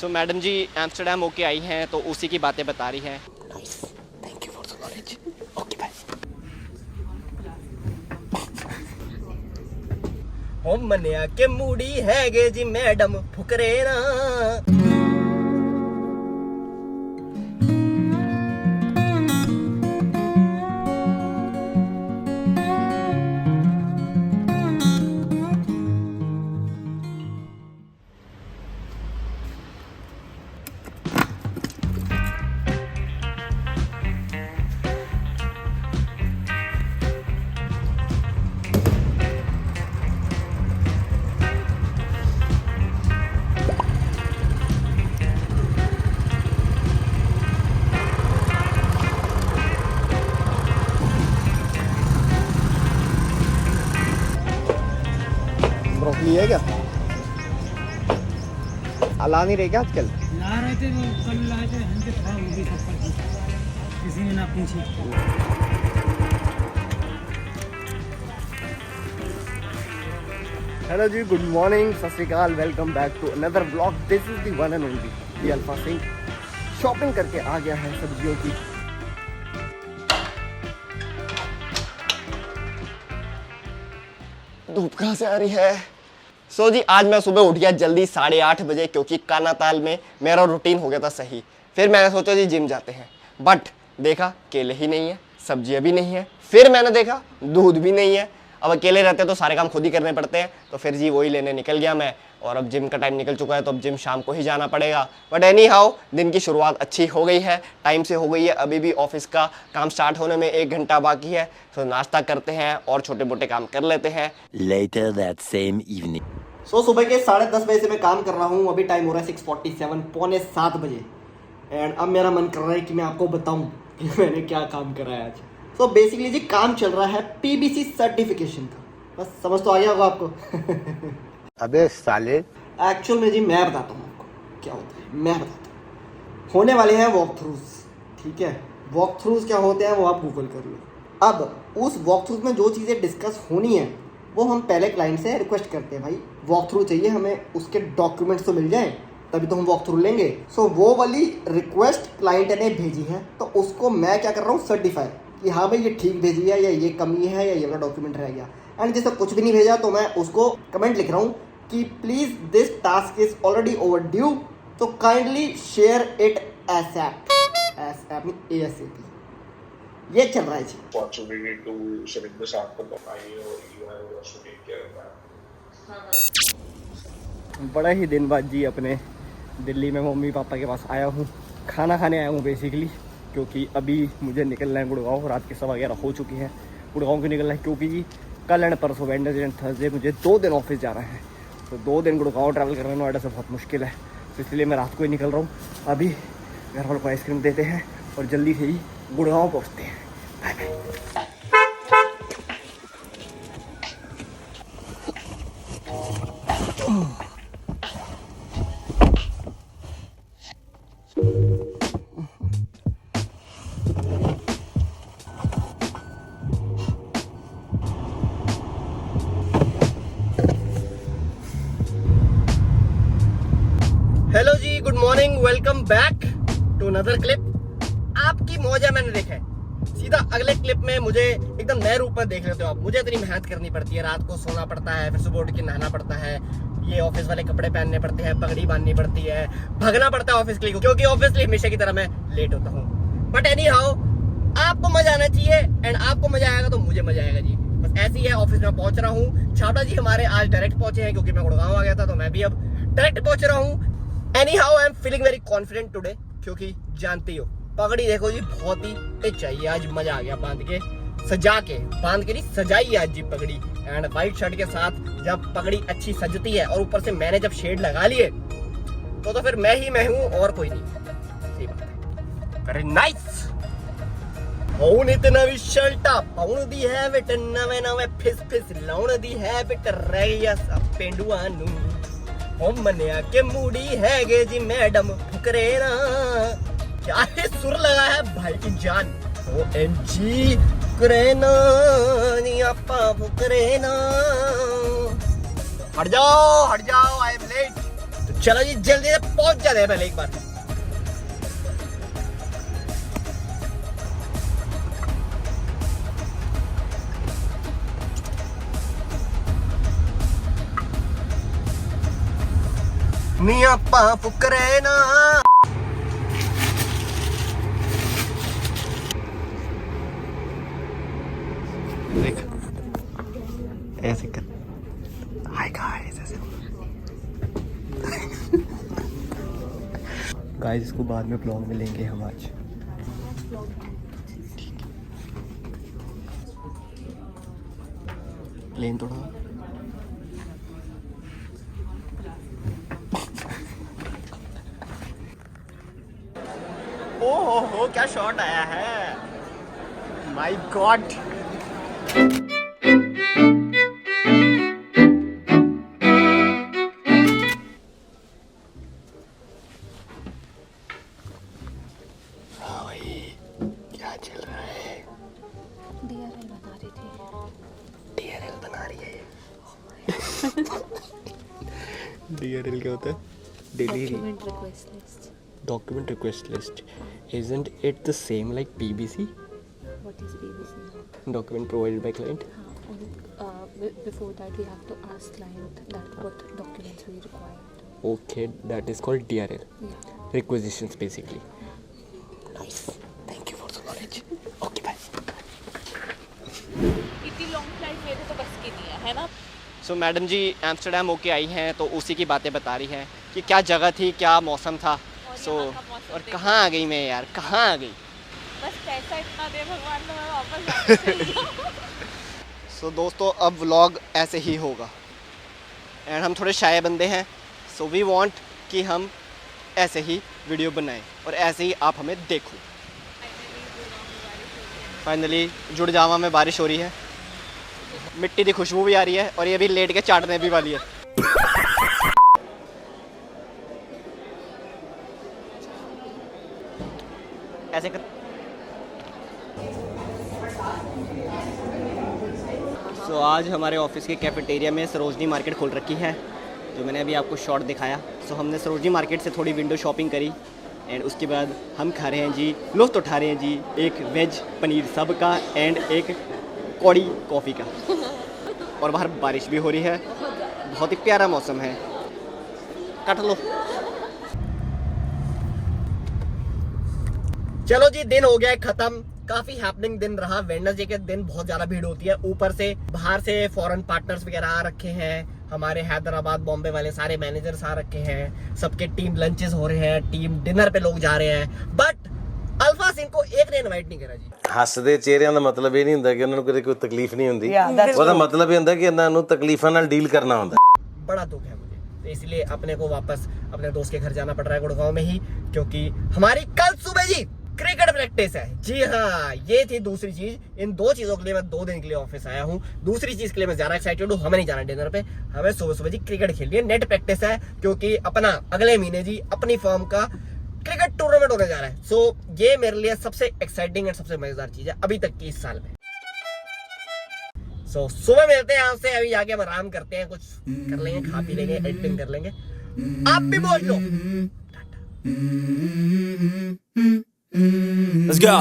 सो madam जी Amsterdam होके आई हैं तो उसी की बातें बता रही हैं। Nice, thank you for the knowledge. Okay bye. हो मनिया के मूडी हैगे जी मैडम फुकरे ना। ब्रोकली है क्या? अला नहीं रहे क्या आजकल? ला रहे थे, वो कल लाए थे, हमसे खराब हो गई सब पर, किसी ने ना पूछी। हेलो जी, गुड मॉर्निंग, सत श्री अकाल, welcome back to another blog. This is the one and only the Alpha Singh. Shopping करके आ गया है सब्जियों की। धूप कहाँ से आ रही है? सो जी आज मैं सुबह उठ गया जल्दी 8:30 बजे, क्योंकि काना ताल में मेरा रूटीन हो गया था सही। फिर मैंने सोचा जी जिम जाते हैं, बट देखा केले ही नहीं है, सब्जियां भी नहीं है, फिर मैंने देखा दूध भी नहीं है। अब अकेले रहते तो सारे काम खुद ही करने पड़ते हैं, तो फिर जी वही लेने निकल गया मैं। और अब जिम का टाइम निकल चुका है, तो अब जिम शाम को ही जाना पड़ेगा। बट एनी हाउ दिन की शुरुआत अच्छी हो गई है, टाइम से हो गई है। अभी भी ऑफिस का काम स्टार्ट होने में 1 घंटा बाकी है, तो नाश्ता करते हैं और छोटे मोटे काम कर लेते हैं। Later that same evening. सुबह के 10:30 बजे से मैं काम कर रहा हूँ। अभी टाइम हो रहा है 6:47, पौने 7 बजे। एंड अब मेरा मन कर रहा है कि मैं आपको बताऊं कि मैंने क्या काम करा है आज। सो बेसिकली जी काम चल रहा है पीबीसी सर्टिफिकेशन का। बस समझ तो आ गया होगा आपको। अबे साले। एक्चुअल में जी मैं बताता हूँ आपको क्या होता है, मैं बताता हूँ। होने वाले हैं वॉक थ्रूज, ठीक है? वॉक थ्रूज क्या होते हैं वो आप गूगल कर लो। अब उस वॉक थ्रूज में जो चीज़ें डिस्कस होनी है वो हम पहले क्लाइंट से रिक्वेस्ट करते हैं, भाई वॉक थ्रू चाहिए हमें, उसके डॉक्यूमेंट्स तो मिल जाएं तभी तो हम वॉक थ्रू लेंगे। सो वो वाली रिक्वेस्ट क्लाइंट ने भेजी है, तो उसको मैं क्या कर रहा हूँ, सर्टिफाई कि हाँ भाई ये ठीक भेजी है, या ये कमी है, या ये वाला डॉक्यूमेंट रह गया। एंड जैसे कुछ भी नहीं भेजा तो मैं उसको कमेंट लिख रहा हूँ कि please this task is already over due, तो काइंडली शेयर इट ASAP। ये चल रहा है जी। Opportunity to select the sample of you have also take care of that. बड़ा ही दिन बाद जी अपने दिल्ली में मम्मी पापा के पास आया हूँ, खाना खाने आया हूँ बेसिकली, क्योंकि अभी मुझे निकलना है गुड़गांव। रात की 11:15 हो चुकी है, गुड़गांव क्यों निकलना है, क्योंकि जी कल एंड परसों वेडनेसडे एंड थर्सडे मुझे 2 दिन ऑफिस जाना है। तो 2 दिन गुड़गांव ट्रैवल करना नोएडा से बहुत मुश्किल है, तो इसलिए मैं रात को ही निकल रहा हूँ। अभी घर वालों को आइसक्रीम देते हैं और जल्दी से ही गुड़गांव पहुँचते हैं। Bye bye. Hello ji, good morning, welcome back to another clip. आपकी मौज है मैंने देखा है। सीधा अगले क्लिप में मुझे एकदम नए रूप में देख लेते हो आप। मुझे इतनी मेहनत करनी पड़ती है, रात को सोना पड़ता है, फिर सुबह उठ के नहाना पड़ता है, ये ऑफिस वाले कपड़े पहनने पड़ते हैं, पगड़ी बांधनी पड़ती है, भागना पड़ता है ऑफिस के लिए, क्योंकि ऑब्वियसली हमेशा की तरह मैं लेट होता हूँ। बट एनी हाउ आपको मजा आना चाहिए, एंड आपको मजा आएगा तो मुझे मजा आएगा जी। बस ऐसी है, ऑफिस में पहुंच रहा हूँ। छावड़ा जी हमारे आज डायरेक्ट पहुंचे हैं, क्योंकि मैं गुड़गांव आ गया था, तो मैं भी अब डायरेक्ट पहुंच रहा हूँ। Any how I am feeling very confident today, क्योंकि जानती हो पगड़ी देखो जी बहुत ही चाहिए। आज मजा आ गया बांध के, सजा के, बांध के नहीं सजाई आज जी पगड़ी। एंड व्हाइट शर्ट के साथ जब पगड़ी अच्छी सजती है, और ऊपर से मैंने जब शेड लगा लिए, तो फिर मैं ही मैं हूँ और कोई नहीं। सही बात है, वेरी नाइस। ਹੁਣ ਤੇ ਨਵੀਂ ਸ਼ਰਟਾਂ ਪਾਉਣ ਦੀ ਹੈ ਵਿਟ, ਨਵੇਂ ਨਵੇਂ ਫਿਸ ਲਾਉਣ ਦੀ ਹੈ ਵਿਟ, ਰਹਿ ਗਿਆ ਸਭ ਪਿੰਡੂਆਂ ਨੂੰ। ਉਹ ਮੰਨਿਆ ਕਿ ਮੂੜੀ ਹੈਗੇ ਜੀ ਮੈਡਮ ਫੁਕਰੇ ਨਾ। क्या है सुर लगा है भाई की जान। OMG फुकरे ना, नी आपा फुकरे ना। हट जाओ आई एम लेट। तो चलो जी जल्दी से पहुंच पीने दे पहले एक बार। नी आपा फुकरे ना। देख ऐसे कर। हाय गाइस ऐसे। गाइस इसको बाद में ब्लॉग में लेंगे हम आज। लेन थोड़ा। ओहो क्या शॉट आया है, माय गॉड। हाँ भाई क्या चल रहा है? DRL बना रही थी। DRL बना रही है। DRL क्या होता है? Document request list. Document request list. Isn't it the same like PBC? What is BBC? Document provided by client. Before that, we have to ask client that what documents we required. Okay, that is called DRL. Yeah. Requisitions basically. Nice. Thank you for the knowledge. Okay, bye. इतनी long flight मेरे तो बस की नहीं है ना। सो madam जी Amsterdam होके आई हैं तो उसी की बातें बता रही हैं कि क्या जगह थी, क्या मौसम था। सो यहाँ का मौसम और देखो। कहाँ आ गई मैं यार, कहाँ आ गई। बस पैसा इतना दे भगवान तो मैं वापस सो दोस्तों अब व्लॉग ऐसे ही होगा एंड हम थोड़े शाय बंदे हैं, सो वी वांट कि हम ऐसे ही वीडियो बनाएं और ऐसे ही आप हमें देखो। फाइनली जुड़ जावा में बारिश हो रही है, मिट्टी की खुशबू भी आ रही है और ये भी लेट के चाटने भी वाली है। ऐसे कर। सो आज हमारे ऑफिस के कैफेटेरिया में सरोजनी मार्केट खोल रखी है, जो मैंने अभी आपको शॉर्ट दिखाया। सो हमने सरोजनी मार्केट से थोड़ी विंडो शॉपिंग करी एंड उसके बाद हम खा रहे हैं जी, लुत्फ़ उठा रहे हैं जी एक वेज पनीर सब का एंड एक कौड़ी कॉफ़ी का। और बाहर बारिश भी हो रही है, बहुत ही प्यारा मौसम है। काट लो। चलो जी दिन हो गया है खत्म, काफी हैपनिंग दिन रहा। वेडनेसडे के दिन बहुत ज्यादा भीड़ होती है, ऊपर से बाहर से फॉरेन पार्टनर्स वगैरह आ रखे हैं, हमारे हैदराबाद बॉम्बे वाले सारे मैनेजर्स आ रखे हैं, सबके टीम लंचेस हो रहे हैं, टीम डिनर पे लोग जा रहे हैं। बट अल्फा सिंह को एक ने इनवाइट नहीं करा जी। ਹੱਸਦੇ ਚਿਹਰਿਆਂ ਦਾ ਮਤਲਬ ਇਹ ਨਹੀਂ ਹੁੰਦਾ ਕਿ ਉਹਨਾਂ ਨੂੰ ਕੋਈ ਤਕਲੀਫ ਨਹੀਂ ਹੁੰਦੀ, ਉਹਦਾ ਮਤਲਬ ਇਹ ਹੁੰਦਾ ਕਿ ਇਹਨਾਂ ਨੂੰ ਤਕਲੀਫਾਂ ਨਾਲ ਡੀਲ करना ਹੁੰਦਾ। बड़ा दुख है मुझे, तो इसलिए अपने को वापस अपने दोस्त के घर जाना पड़ रहा है गुड़गांव में ही, क्योंकि हमारी कल सुबह जी क्रिकेट प्रैक्टिस है। जी हाँ, ये थी दूसरी चीज। इन दो चीजों के लिए मैं 2 दिन के लिए ऑफिस आया हूँ। दूसरी चीज के लिए मैं ज्यादा एक्साइटेड हूँ, हमें नहीं जाना डिनर पे, हमें सुबह सुबह जी क्रिकेट खेलनी है। नेट प्रैक्टिस है क्योंकि अपना अगले महीने जी अपनी फर्म का क्रिकेट टूर्नामेंट होने जा रहा है। सो ये मेरे लिए सबसे एक्साइटिंग एंड सबसे मजेदार चीज है अभी तक की इस साल में। सो सुबह मिलते हैं आपसे, अभी जाके हम आराम करते हैं, कुछ कर लेंगे, खा पी लेंगे, एडिटिंग कर लेंगे। आप भी पहुंच लो। Let's go.